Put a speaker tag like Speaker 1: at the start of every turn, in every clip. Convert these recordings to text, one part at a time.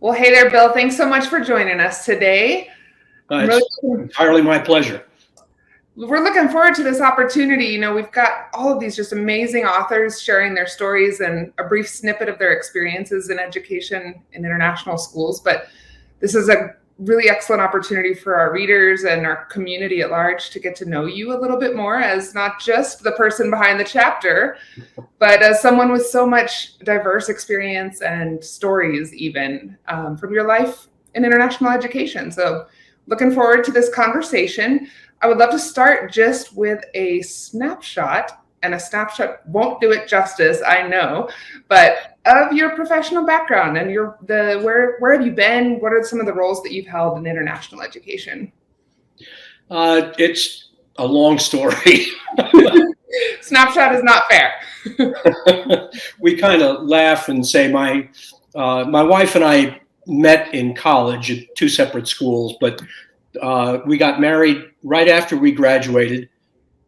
Speaker 1: Well, hey there, Bill. Thanks so much for joining us today.
Speaker 2: It's entirely my pleasure.
Speaker 1: We're looking forward to this opportunity. We've got all of these just amazing authors sharing their stories and a brief snippet of their experiences in education in international schools. But this is a really excellent opportunity for our readers and our community at large to get to know you a little bit more as not just the person behind the chapter, but as someone with so much diverse experience and stories even from your life in international education. So looking forward to this conversation. I would love to start just with a snapshot, and a snapshot won't do it justice, I know, but of your professional background and where have you been? What are some of the roles that you've held in international education?
Speaker 2: It's a long story.
Speaker 1: Snapshot is not fair.
Speaker 2: We kind of laugh and say my wife and I met in college at two separate schools, but we got married right after we graduated,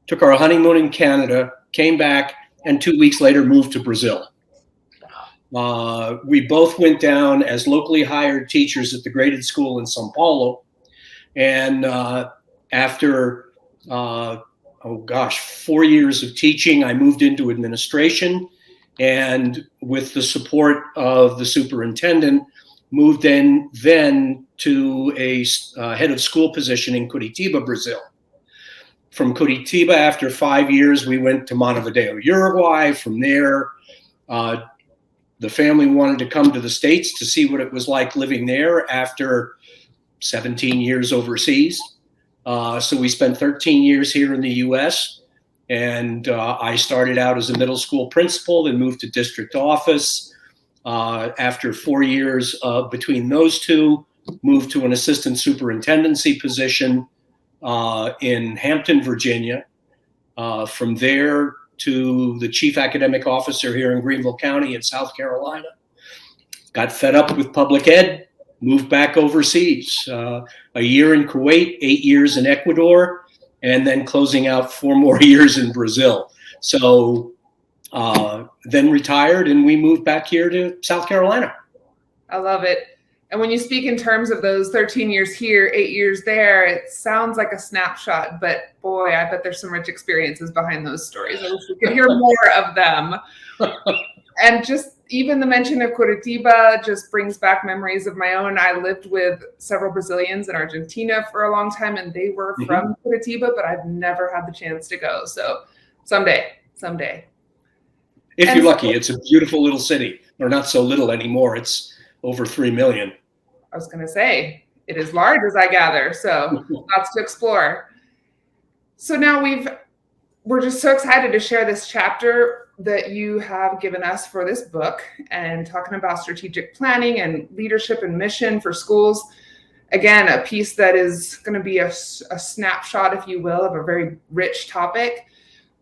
Speaker 2: took our honeymoon in Canada, came back, and 2 weeks later moved to Brazil. We both went down as locally hired teachers at the graded school in Sao Paulo. And after, 4 years of teaching, I moved into administration. And with the support of the superintendent, moved in then to a head of school position in Curitiba, Brazil. From Curitiba, after 5 years, we went to Montevideo, Uruguay. From there, the family wanted to come to the States to see what it was like living there after 17 years overseas. So we spent 13 years here in the U.S. And I started out as a middle school principal and moved to district office. After 4 years between those two, moved to an assistant superintendency position in Hampton, Virginia. From there to the chief academic officer here in Greenville County in South Carolina. Got fed up with public ed, moved back overseas. A year in Kuwait, 8 years in Ecuador, and then closing out 4 more years in Brazil. So then retired, and we moved back here to South Carolina.
Speaker 1: I love it. And when you speak in terms of those 13 years here, 8 years there, it sounds like a snapshot, but boy, I bet there's some rich experiences behind those stories. I wish we could hear more of them. And just even the mention of Curitiba just brings back memories of my own. I lived with several Brazilians in Argentina for a long time, and they were from Curitiba, but I've never had the chance to go. So someday.
Speaker 2: If you're lucky, it's a beautiful little city, or not so little anymore. It's over 3 million.
Speaker 1: I was going to say, it is large as I gather, so lots to explore. So now we're just so excited to share this chapter that you have given us for this book and talking about strategic planning and leadership and mission for schools. Again, a piece that is going to be a snapshot, if you will, of a very rich topic.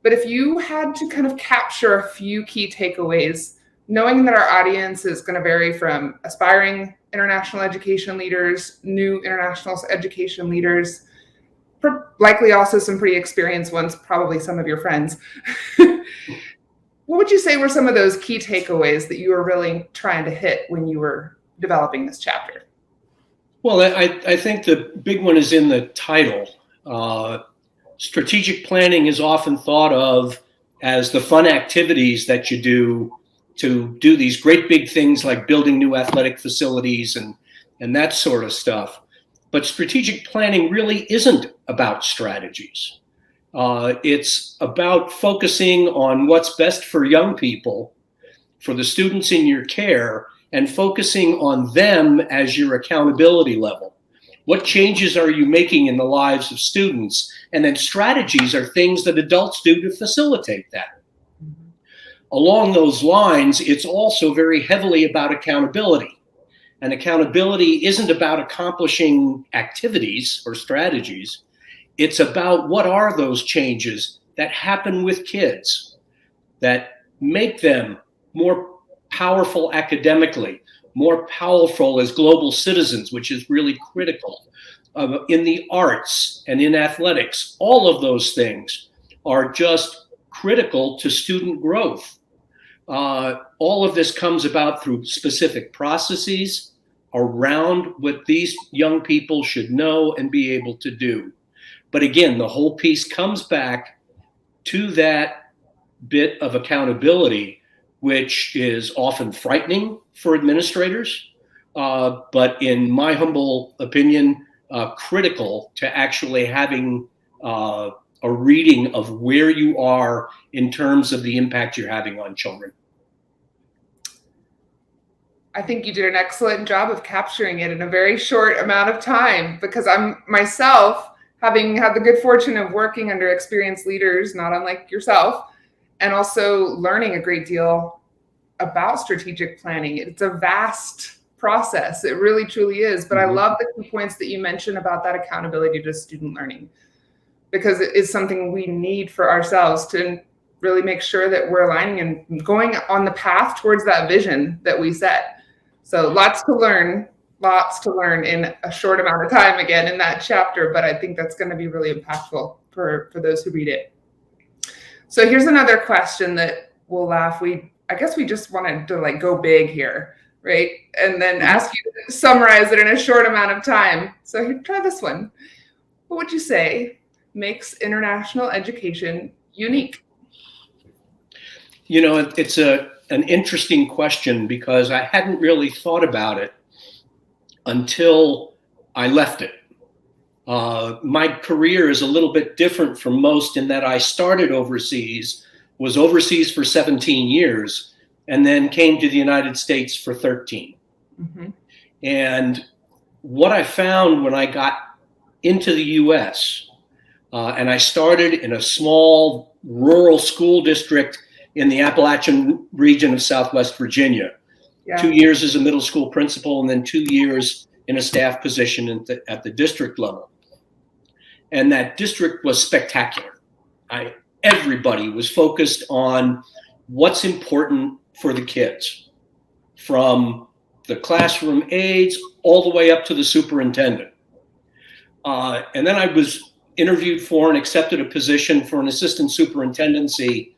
Speaker 1: But if you had to kind of capture a few key takeaways, knowing that our audience is going to vary from aspiring international education leaders, new international education leaders, likely also some pretty experienced ones, probably some of your friends. What would you say were some of those key takeaways that you were really trying to hit when you were developing this chapter?
Speaker 2: Well, I think the big one is in the title. Strategic planning is often thought of as the fun activities that you do to do these great big things like building new athletic facilities and that sort of stuff. But strategic planning really isn't about strategies. It's about focusing on what's best for young people, for the students in your care, and focusing on them as your accountability level. What changes are you making in the lives of students? And then strategies are things that adults do to facilitate that. Along those lines, it's also very heavily about accountability. And accountability isn't about accomplishing activities or strategies. It's about what are those changes that happen with kids that make them more powerful academically, more powerful as global citizens, which is really critical. In the arts and in athletics, all of those things are just critical to student growth. All of this comes about through specific processes, around what these young people should know and be able to do. But again, the whole piece comes back to that bit of accountability, which is often frightening for administrators, but in my humble opinion, critical to actually having a reading of where you are in terms of the impact you're having on children.
Speaker 1: I think you did an excellent job of capturing it in a very short amount of time, because I'm myself, having had the good fortune of working under experienced leaders, not unlike yourself, and also learning a great deal about strategic planning. It's a vast process. It really, truly is. But I love the key points that you mentioned about that accountability to student learning, because it is something we need for ourselves to really make sure that we're aligning and going on the path towards that vision that we set. So lots to learn in a short amount of time, again, in that chapter, but I think that's going to be really impactful for those who read it. So here's another question that we'll laugh. I guess we just wanted to like go big here, right? And then ask you to summarize it in a short amount of time. So here, try this one. What would you say makes international education unique?
Speaker 2: You know, it's an interesting question, because I hadn't really thought about it until I left it. My career is a little bit different from most in that I started overseas, was overseas for 17 years, and then came to the United States for 13. Mm-hmm. And what I found when I got into the US, and I started in a small rural school district in the Appalachian region of Southwest Virginia. Yeah. 2 years as a middle school principal, and then 2 years in a staff position at the district level. And that district was spectacular. Everybody was focused on what's important for the kids, from the classroom aides all the way up to the superintendent. And then I was interviewed for and accepted a position for an assistant superintendency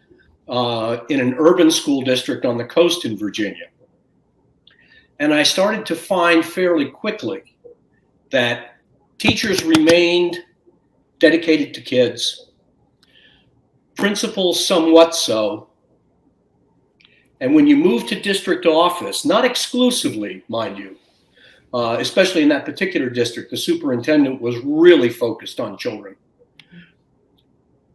Speaker 2: in an urban school district on the coast in Virginia. And I started to find fairly quickly that teachers remained dedicated to kids, principals somewhat so. And when you move to district office, not exclusively, mind you, especially in that particular district, the superintendent was really focused on children.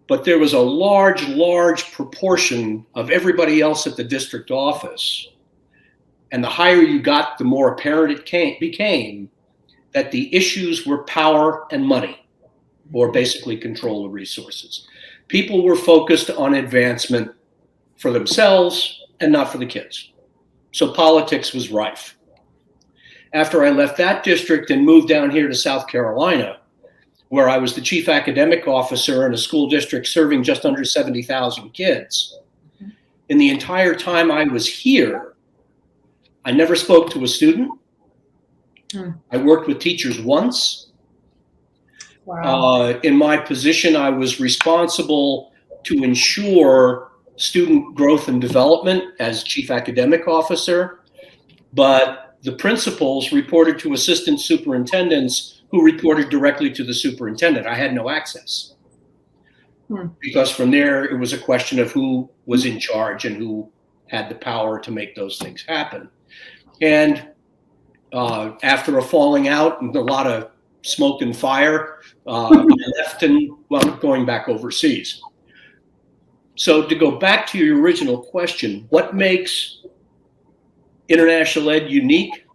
Speaker 2: But there was a large proportion of everybody else at the district office. And the higher you got, the more apparent it became that the issues were power and money, or basically control of resources. People were focused on advancement for themselves and not for the kids. So politics was rife. After I left that district and moved down here to South Carolina, where I was the chief academic officer in a school district serving just under 70,000 kids. In the entire time I was here, I never spoke to a student. I worked with teachers once. Wow. In my position, I was responsible to ensure student growth and development as chief academic officer, but the principals reported to assistant superintendents who reported directly to the superintendent. I had no access. Because from there, it was a question of who was in charge and who had the power to make those things happen. And after a falling out and a lot of smoke and fire, I left and wound up going back overseas. So to go back to your original question, what makes international ed unique?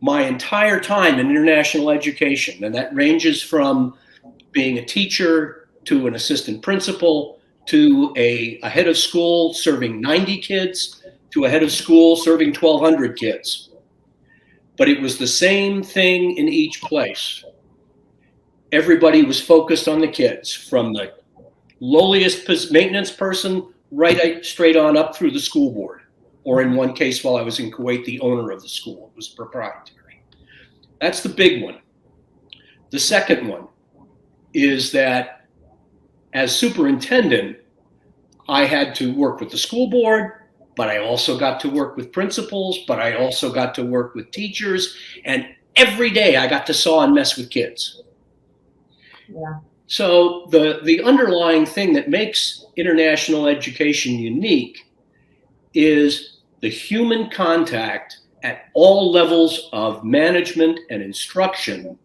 Speaker 2: My entire time in international education, and that ranges from being a teacher to an assistant principal to a head of school serving 90 kids to a head of school serving 1,200 kids. But it was the same thing in each place. Everybody was focused on the kids, from the lowliest maintenance person right straight on up through the school board. Or in one case, while I was in Kuwait, the owner of the school. It was proprietary. That's the big one. The second one is that as superintendent, I had to work with the school board, but I also got to work with principals, but I also got to work with teachers, and every day I got to saw and mess with kids.
Speaker 1: Yeah.
Speaker 2: So the underlying thing that makes international education unique is the human contact at all levels of management and instruction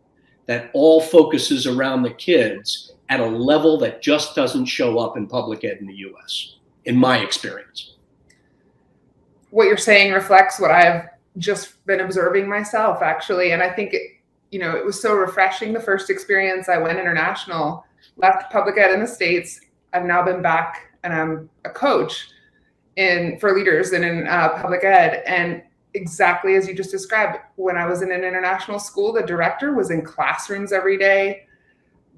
Speaker 2: that all focuses around the kids at a level that just doesn't show up in public ed in the US, in my experience.
Speaker 1: What you're saying reflects what I've just been observing myself, actually. And I think it was so refreshing. The first experience I went international, left public ed in the States. I've now been back and I'm a coach for leaders and in public ed. And exactly as you just described, when I was in an international school, the director was in classrooms every day.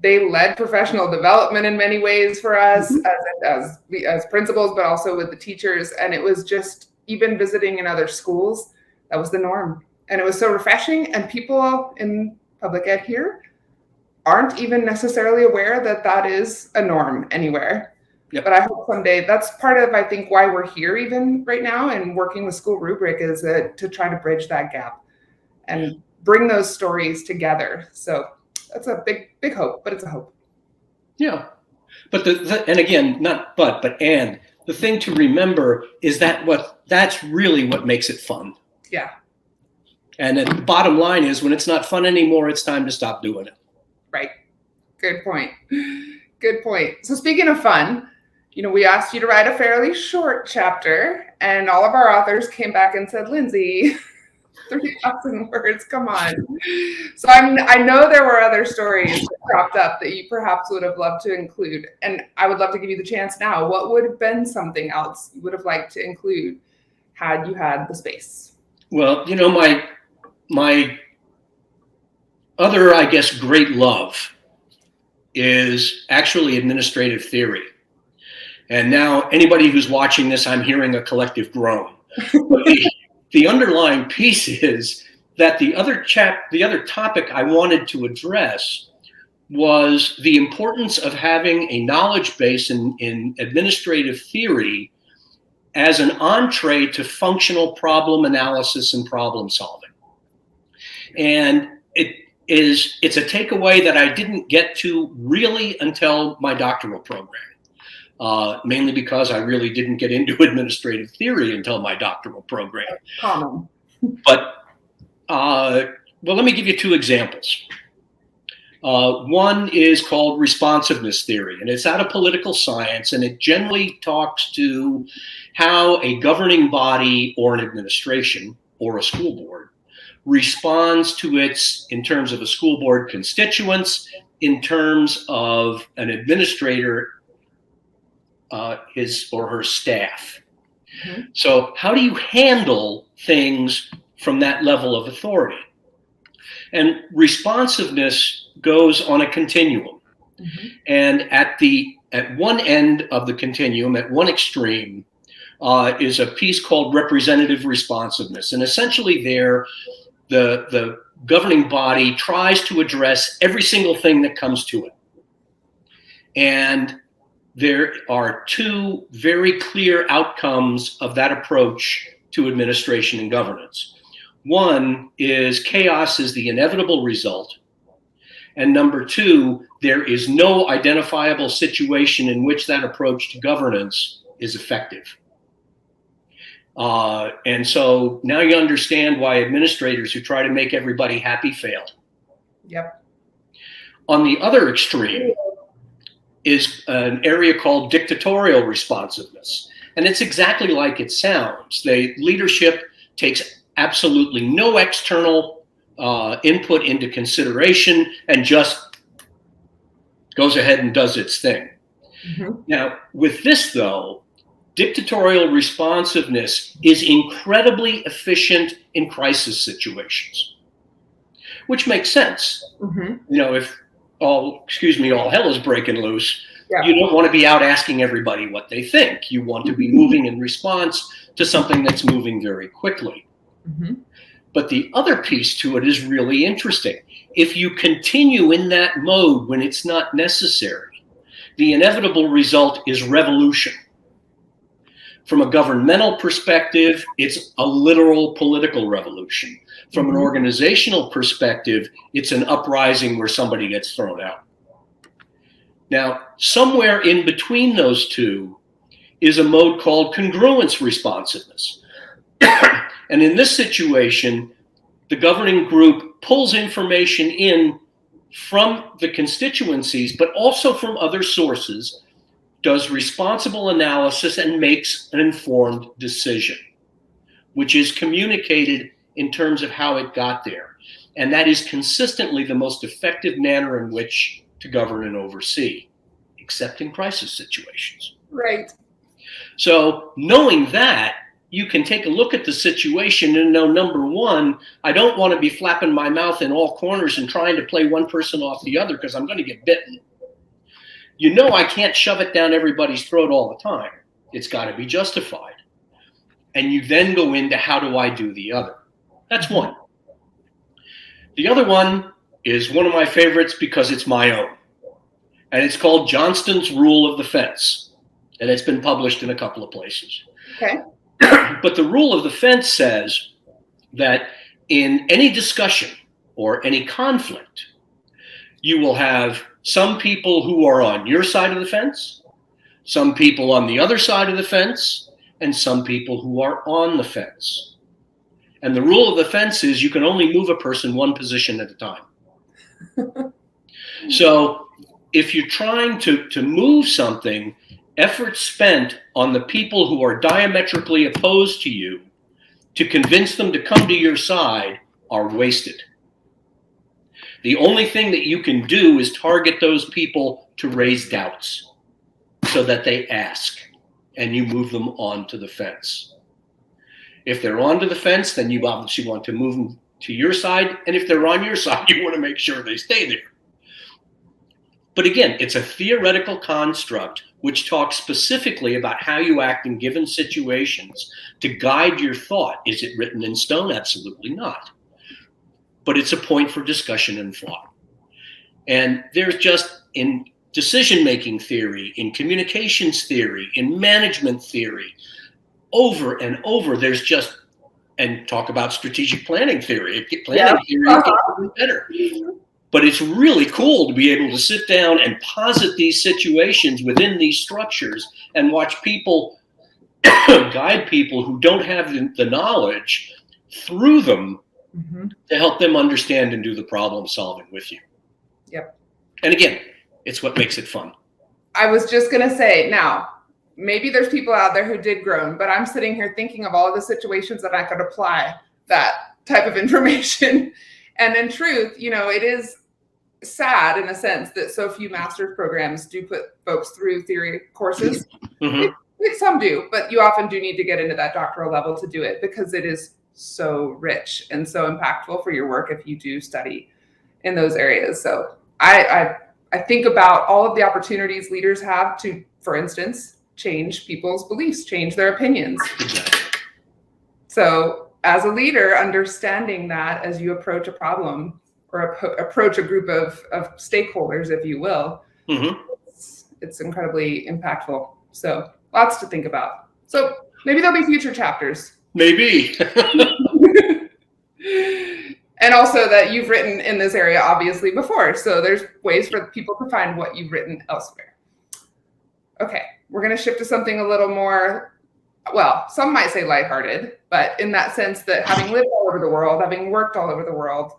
Speaker 1: They led professional development in many ways for us as principals, but also with the teachers. And it was just, even visiting in other schools, that was the norm. And it was so refreshing. And people in public ed here aren't even necessarily aware that that is a norm anywhere.
Speaker 2: Yep.
Speaker 1: But I hope someday, that's part of, I think, why we're here even right now and working with SchoolRubric is to try to bridge that gap and bring those stories together. So that's a big, big hope, but it's a hope.
Speaker 2: Yeah. But and again, not but and the thing to remember is that's really what makes it fun.
Speaker 1: Yeah.
Speaker 2: And the bottom line is when it's not fun anymore, it's time to stop doing it.
Speaker 1: Right. Good point. Good point. So speaking of fun, we asked you to write a fairly short chapter and all of our authors came back and said, Lindsay, 3,000 words, come on. So I know there were other stories that cropped up that you perhaps would have loved to include. And I would love to give you the chance now. What would have been something else you would have liked to include had you had the space?
Speaker 2: Well, my other, I guess, great love is actually administrative theory. And now anybody who's watching this, I'm hearing a collective groan. The underlying piece is that the other topic I wanted to address was the importance of having a knowledge base in administrative theory as an entree to functional problem analysis and problem solving. And it's a takeaway that I didn't get to really until my doctoral program. Mainly because I really didn't get into administrative theory until my doctoral program.
Speaker 1: Common.
Speaker 2: But, well, let me give you two examples. One is called responsiveness theory, and it's out of political science, and it generally talks to how a governing body or an administration or a school board responds to in terms of a school board constituents, in terms of an administrator, his or her staff. Mm-hmm. So how do you handle things from that level of authority? And responsiveness goes on a continuum. Mm-hmm. And at one end of the continuum, at one extreme, is a piece called representative responsiveness. And essentially the governing body tries to address every single thing that comes to it. And there are two very clear outcomes of that approach to administration and governance. One is chaos is the inevitable result. And number two, there is no identifiable situation in which that approach to governance is effective. And so now you understand why administrators who try to make everybody happy fail.
Speaker 1: Yep.
Speaker 2: On the other extreme is an area called dictatorial responsiveness. And it's exactly like it sounds. Leadership takes absolutely no external input into consideration and just goes ahead and does its thing. Mm-hmm. Now, with this, though, dictatorial responsiveness is incredibly efficient in crisis situations, which makes sense. Mm-hmm. If all hell is breaking loose, yeah. You don't want to be out asking everybody what they think. You want to be moving in response to something that's moving very quickly. Mm-hmm. But the other piece to it is really interesting. If you continue in that mode when it's not necessary, the inevitable result is revolution. From a governmental perspective, it's a literal political revolution. From an organizational perspective, it's an uprising where somebody gets thrown out. Now, somewhere in between those two is a mode called congruence responsiveness. And in this situation, the governing group pulls information in from the constituencies, but also from other sources, does responsible analysis, and makes an informed decision, which is communicated in terms of how it got there. And that is consistently the most effective manner in which to govern and oversee, except in crisis situations.
Speaker 1: Right.
Speaker 2: So knowing that, you can take a look at the situation and know, number one, I don't want to be flapping my mouth in all corners and trying to play one person off the other because I'm going to get bitten. You know I can't shove it down everybody's throat all the time. It's got to be justified. And you then go into how do I do the other? That's one. The other one is one of my favorites because it's my own. And it's called Johnston's Rule of the Fence. And it's been published in a couple of places.
Speaker 1: Okay.
Speaker 2: But the rule of the fence says that in any discussion or any conflict, you will have some people who are on your side of the fence, some people on the other side of the fence, and some people who are on the fence. And the rule of the fence is you can only move a person one position at a time. So if you're trying to move something, effort spent on the people who are diametrically opposed to you to convince them to come to your side are wasted. The only thing that you can do is target those people to raise doubts so that they ask and you move them onto the fence. If they're onto the fence, then you obviously want to move them to your side. And if they're on your side, you want to make sure they stay there. But again, it's a theoretical construct which talks specifically about how you act in given situations to guide your thought. Is it written in stone? Absolutely not. But it's a point for discussion and thought. And there's just in decision-making theory, in communications theory, in management theory, over and over, there's just, and talk about strategic planning theory. Planning theory gets better. But it's really cool to be able to sit down and posit these situations within these structures and watch people, guide people who don't have the knowledge through them to help them understand and do the problem solving with you.
Speaker 1: Yep.
Speaker 2: And again, it's what makes it fun.
Speaker 1: I was just going to say, now, maybe there's people out there who did groan, but I'm sitting here thinking of all of the situations that I could apply that type of information. And in truth, you know, it is sad in a sense that so few master's programs do put folks through theory courses. Some do, but you often do need to get into that doctoral level to do it because it is so rich and so impactful for your work if you do study in those areas. So I think about all of the opportunities leaders have to, for instance, change people's beliefs, change their opinions. So as a leader, understanding that as you approach a problem or approach a group of stakeholders, if you will, it's incredibly impactful. So lots to think about. So maybe there'll be future chapters.
Speaker 2: Maybe.
Speaker 1: And also that you've written in this area, obviously, before. So there's ways for people to find what you've written elsewhere. Okay, we're going to shift to something a little more, well, some might say lighthearted, but in that sense that having lived all over the world, having worked all over the world,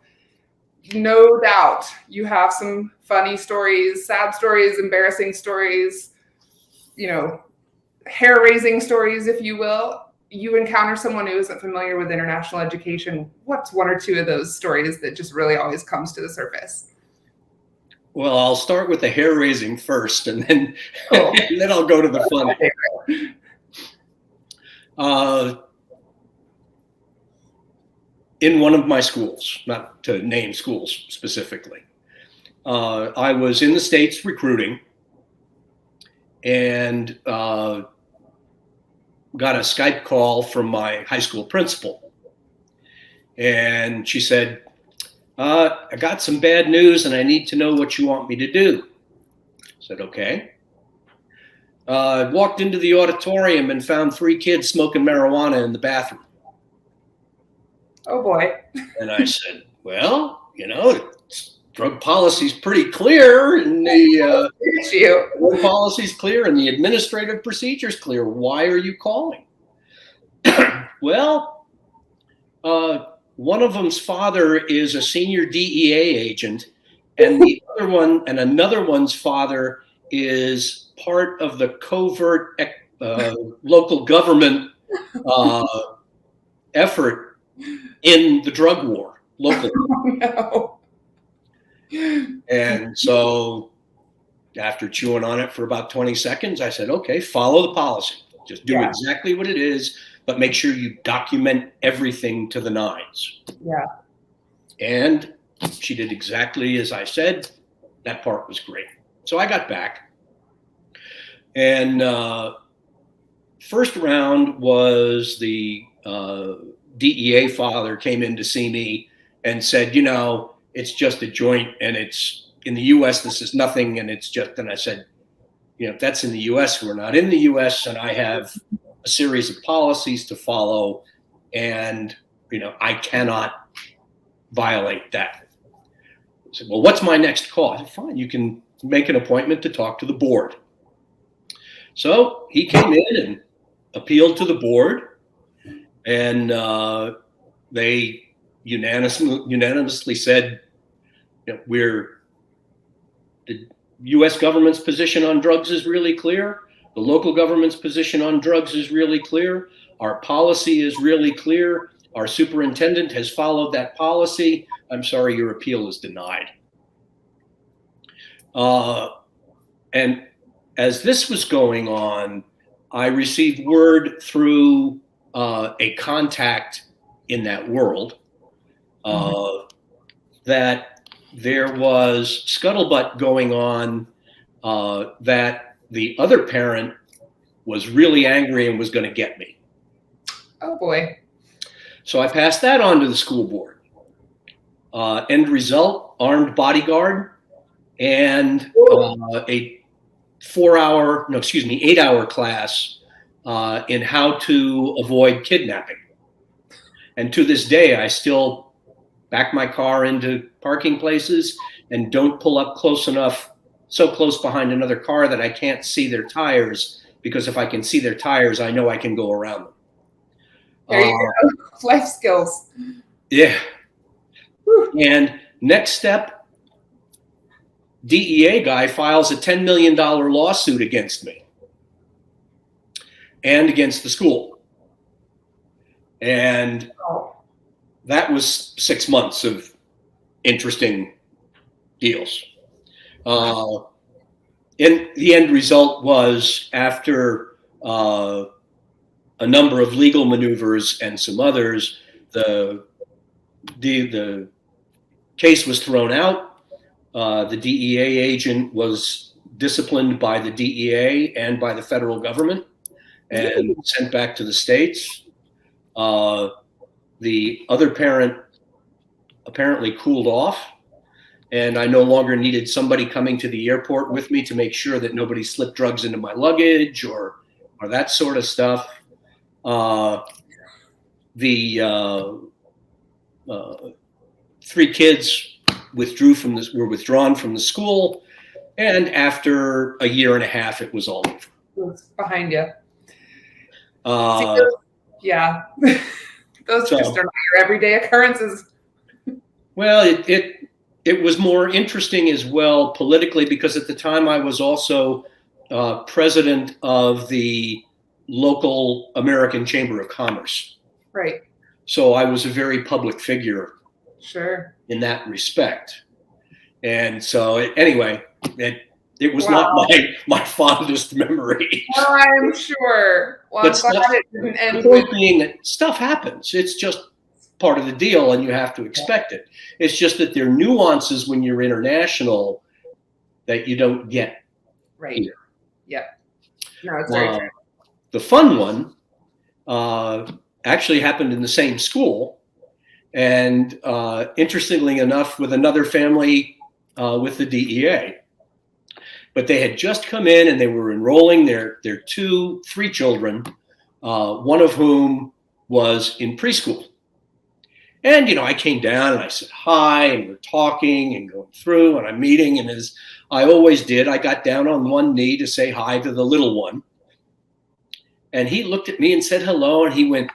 Speaker 1: no doubt you have some funny stories, sad stories, embarrassing stories, you know, hair-raising stories, if you will. You encounter someone who isn't familiar with international education. What's one or two of those stories that just really always comes to the surface?
Speaker 2: Well, I'll start with the hair-raising first, and then, and then I'll go to the funny. In one of my schools, not to name schools specifically, I was in the States recruiting and got a Skype call from my high school principal. And she said, I got some bad news and I need to know what you want me to do. I said, okay. Walked into the auditorium and found 3 kids smoking marijuana in the bathroom.
Speaker 1: Oh boy.
Speaker 2: And I said, well, drug policy's pretty clear, and the drug policy's clear, and the administrative procedure's clear. Why are you calling? Well, one of them's father is a senior DEA agent, and another one's father is part of the covert local government effort in the drug war locally.
Speaker 1: Oh, no.
Speaker 2: And so after chewing on it for about 20 seconds, I said, okay, follow the policy. Just do exactly what it is, but make sure you document everything to the nines.
Speaker 1: Yeah.
Speaker 2: And she did exactly as I said. That part was great. So I got back. And first round was the DEA father came in to see me and said, it's just a joint, and it's in the U.S. This is nothing, and it's just. And I said, that's in the U.S. We're not in the U.S. and I have a series of policies to follow, and I cannot violate that. I said, well, what's my next call? I said, fine, you can make an appointment to talk to the board. So he came in and appealed to the board, and they unanimously said, the U.S. government's position on drugs is really clear. The local government's position on drugs is really clear. Our policy is really clear. Our superintendent has followed that policy. I'm sorry, your appeal is denied. And as this was going on, I received word through a contact in that world that there was scuttlebutt going on, that the other parent was really angry and was going to get me.
Speaker 1: Oh boy.
Speaker 2: So I passed that on to the school board. End result, armed bodyguard and a 8-hour class in how to avoid kidnapping. And to this day, I still back my car into parking places and don't pull up so close behind another car that I can't see their tires, because if I can see their tires, I know I can go around them.
Speaker 1: There you go. Life skills.
Speaker 2: Yeah. Whew. And next step, DEA guy files a $10 million lawsuit against me and against the school. And that was 6 months of interesting deals. And the end result was, after a number of legal maneuvers and some others, the case was thrown out. The DEA agent was disciplined by the DEA and by the federal government and sent back to the States. The other parent apparently cooled off, and I no longer needed somebody coming to the airport with me to make sure that nobody slipped drugs into my luggage or that sort of stuff. The 3 kids were withdrawn from the school, and after a year and a half, it was all over.
Speaker 1: It was behind you. Yeah. Those just are not your everyday occurrences.
Speaker 2: Well, it was more interesting as well politically, because at the time I was also president of the local American Chamber of Commerce.
Speaker 1: Right.
Speaker 2: So I was a very public figure.
Speaker 1: Sure.
Speaker 2: In that respect. And so anyway, it was not my fondest memory.
Speaker 1: Well, I'm sure. Well,
Speaker 2: but the point being that stuff happens. It's just part of the deal, and you have to expect it. It's just that there are nuances when you're international that you don't get.
Speaker 1: Right. Here. Yeah. No, it's very true.
Speaker 2: The fun one actually happened in the same school, and interestingly enough, with another family with the DEA. but they had just come in and they were enrolling their three children, one of whom was in preschool. And, I came down and I said hi, and we're talking and going through, and I'm meeting. And as I always did, I got down on one knee to say hi to the little one. And he looked at me and said hello, and he went,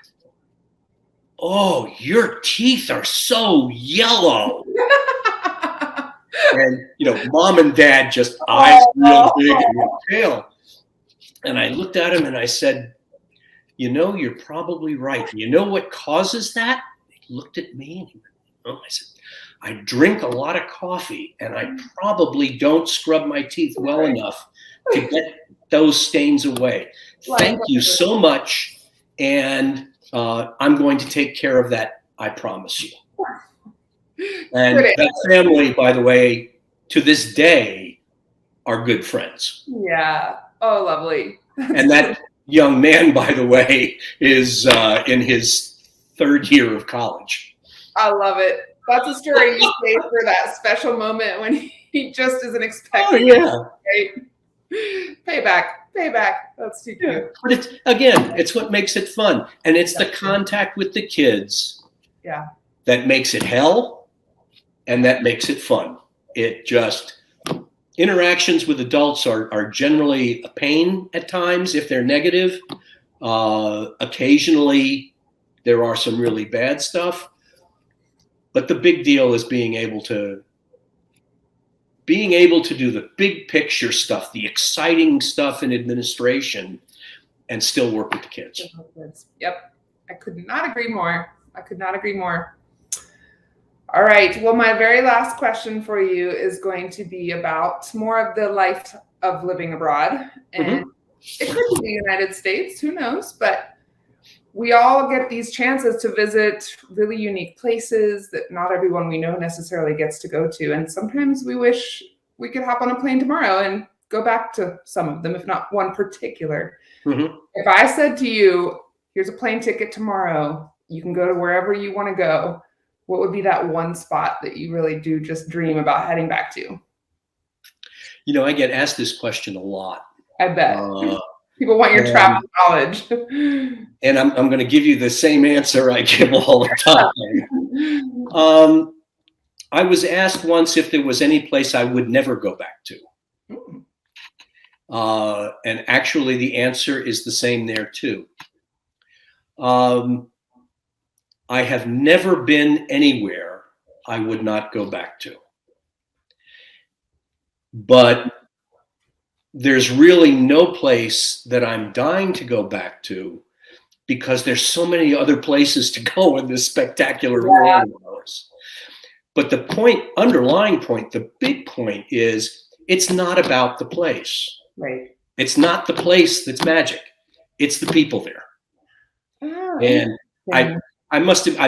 Speaker 2: "Oh, your teeth are so yellow." And, mom and dad just eyes real big and real pale. And I looked at him and I said, "You're probably right. You know what causes that?" He looked at me and he went, "Oh." I said, "I drink a lot of coffee and I probably don't scrub my teeth well enough to get those stains away. Thank you so much. And I'm going to take care of that. I promise you." And that family, by the way, to this day, are good friends.
Speaker 1: Yeah. Oh, lovely.
Speaker 2: And that young man, by the way, is in his third year of college.
Speaker 1: I love it. That's a story you say for that special moment when he just isn't expecting.
Speaker 2: Oh, yeah.
Speaker 1: Right? Payback. That's too cute.
Speaker 2: But it's what makes it fun. And it's the contact with the kids that makes it hell and that makes it fun. Interactions with adults are generally a pain at times if they're negative. Occasionally, there are some really bad stuff. But the big deal is being able to do the big picture stuff, the exciting stuff in administration, and still work with the kids.
Speaker 1: Yep. I could not agree more. All right. Well, my very last question for you is going to be about more of the life of living abroad. And it could be the United States, who knows? But we all get these chances to visit really unique places that not everyone we know necessarily gets to go to. And sometimes we wish we could hop on a plane tomorrow and go back to some of them, if not one particular. If I said to you, "Here's a plane ticket tomorrow, you can go to wherever you want to go," what would be that one spot that you really do just dream about heading back to?
Speaker 2: I get asked this question a lot.
Speaker 1: I bet. People want your travel knowledge.
Speaker 2: And I'm going to give you the same answer I give all the time. I was asked once if there was any place I would never go back to. And actually, the answer is the same there, too. I have never been anywhere I would not go back to. But there's really no place that I'm dying to go back to because there's so many other places to go in this spectacular world of ours. But the underlying point, the big point is it's not about the place.
Speaker 1: Right.
Speaker 2: It's not the place that's magic. It's the people there. And I've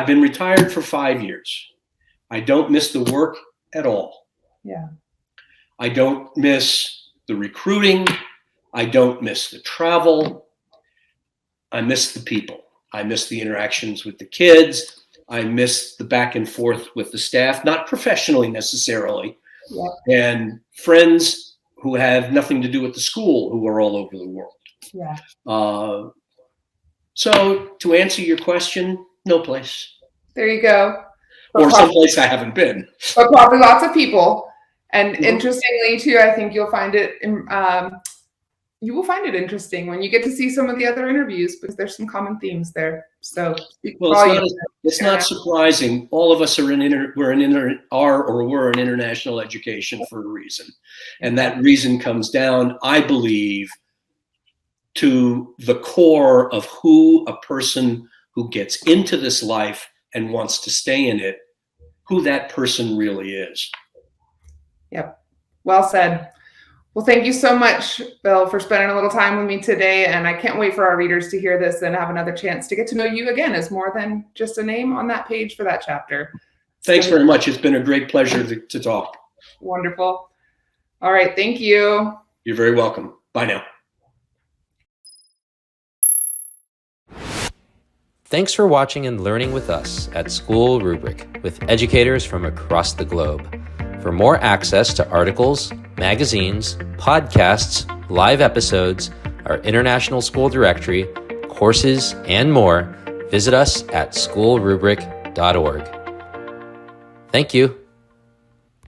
Speaker 2: been retired for 5 years. I don't miss the work at all.
Speaker 1: Yeah.
Speaker 2: I don't miss the recruiting. I don't miss the travel. I miss the people. I miss the interactions with the kids. I miss the back and forth with the staff, not professionally necessarily, and friends who have nothing to do with the school who are all over the world.
Speaker 1: Yeah.
Speaker 2: So to answer your question, no place.
Speaker 1: There you go.
Speaker 2: Or someplace I haven't been.
Speaker 1: But probably lots of people. And interestingly, too, I think you'll find it. You will find it interesting when you get to see some of the other interviews because there's some common themes there. So,
Speaker 2: it's not surprising. All of us are in international education for a reason, and that reason comes down, I believe, to the core of who a person who gets into this life and wants to stay in it, who that person really is.
Speaker 1: Yep. Well said. Well, thank you so much, Bill, for spending a little time with me today. And I can't wait for our readers to hear this and have another chance to get to know you again as more than just a name on that page for that chapter.
Speaker 2: Thanks very much. It's been a great pleasure to talk.
Speaker 1: Wonderful. All right. Thank you.
Speaker 2: You're very welcome. Bye now.
Speaker 3: Thanks for watching and learning with us at SchoolRubric with educators from across the globe. For more access to articles, magazines, podcasts, live episodes, our international school directory, courses, and more, visit us at SchoolRubric.org. Thank you.